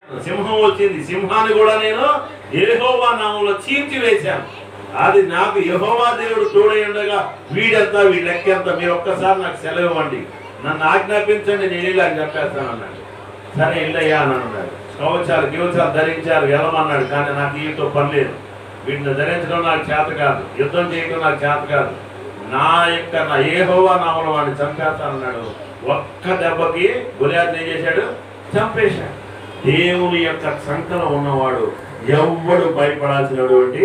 సింహం వచ్చింది, సింహాన్ని కూడా నేను యెహోవా నామంలో చీల్చి వేశాను. అది నాకు యెహోవా దేవుడు తోడై ఉండగా వీడెంత వీడి లెక్కెంత, మీరు ఒక్కసారి నాకు సెలవు ఇవ్వండి, నన్ను ఆజ్ఞాపించండి, నేను ఇలా చెప్పేస్తాను అన్నాడు. సరే ఇల్లయ్యా అని అన్నాడు. కవచాలు గివచాలు ధరించారు, వెళ్ళమన్నాడు. కానీ నాకు వీటితో పని లేదు, వీటిని ధరించడం నాకు చేత కాదు, యుద్ధం చేయడం నాకు చేత కాదు, నా యెహోవా నామంలో వాడిని చంపేస్తానన్నాడు. ఒక్క దెబ్బకి గొలియాతుని ఏం చేశాడు? చంపేశాడు. దేవుని యొక్క సంకలం ఉన్నవాడు ఎవ్వడు భయపడాల్సినటువంటి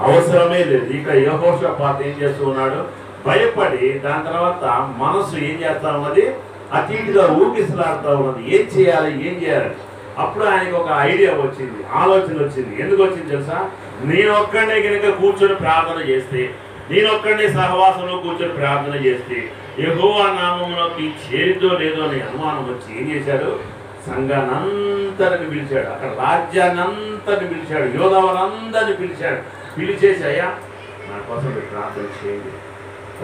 అవసరమే లేదు. ఇక యెహోషాపాతు ఏం చేస్తూ ఉన్నాడు? భయపడి దాని తర్వాత మనసు ఏం చేస్తా ఉన్నది? అటు ఇటుగా ఊగిసలాడుతూ ఉన్నది. ఏం చేయాలి? అప్పుడు ఆయనకి ఒక ఐడియా వచ్చింది, ఆలోచన వచ్చింది. ఎందుకు వచ్చింది తెలుసా? నేను ఒక్కడే కనుక కూర్చొని ప్రార్థన చేస్తే, నేను ఒక్కడే సహవాసంలో కూర్చొని ప్రార్థన చేస్తే యెహోవా నామములోకి చేరిదో లేదో అని అనుమానం వచ్చి ఏం చేశాడు? సంఘానంతరిని పిలిచాడు, అక్కడ రాజ్యాన్నంతరిని పిలిచాడు, యోధావులందరిని పిలిచాడు. పిలిచేసి, అయ్యా నా కోసం ప్రార్థన చేయండి.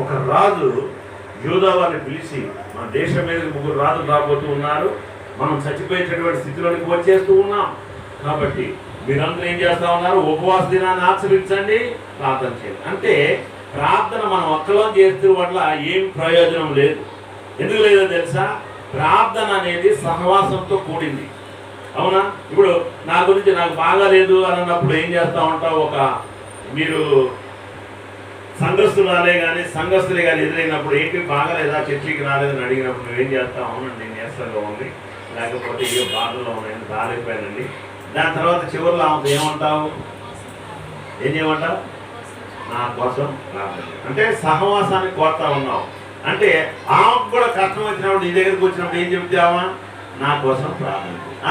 ఒక రాజు యోధావారిని పిలిచి, మన దేశం మీద 3 రాజులు రాబోతూ ఉన్నారు, మనం చచ్చిపోయేటటువంటి స్థితిలోనికి వచ్చేస్తూ ఉన్నాం, కాబట్టి మీరందరూ ఏం చేస్తా ఉన్నారు? ఉపవాస దినాన్ని ఆచరించండి, ప్రార్థన చేయండి. అంటే ప్రార్థన మనం ఒక్కలో చేస్తూ వల్ల ఏం ప్రయోజనం లేదు. ఎందుకు లేదో తెలుసా? ప్రార్థన అనేది సహవాసంతో కూడింది. అవునా? ఇప్పుడు నా గురించి నాకు బాగాలేదు అని అన్నప్పుడు ఏం చేస్తూ ఉంటావు? మీరు సంఘస్థులే కానీ ఎదురైనప్పుడు ఏంటి బాగాలేదా, చర్చికి రాలేదని అడిగినప్పుడు నువ్వేం చేస్తావు? అవునండి నీరసంగా ఉంది, లేకపోతే ఏ బాధలో ఉన్నాయని రాలేకపోయానండి. దాని తర్వాత చివరిలో ఆమెతో ఏం చేయమంటావు? నా కోసం ప్రార్థన. అంటే సహవాసాన్ని కోరుతా ఉన్నావు. అంటే ఆమెకు కూడా కష్టం వచ్చినప్పుడు నీ దగ్గరికి వచ్చినప్పుడు ఏం చెప్తావా? నా కోసం ప్రార్థన.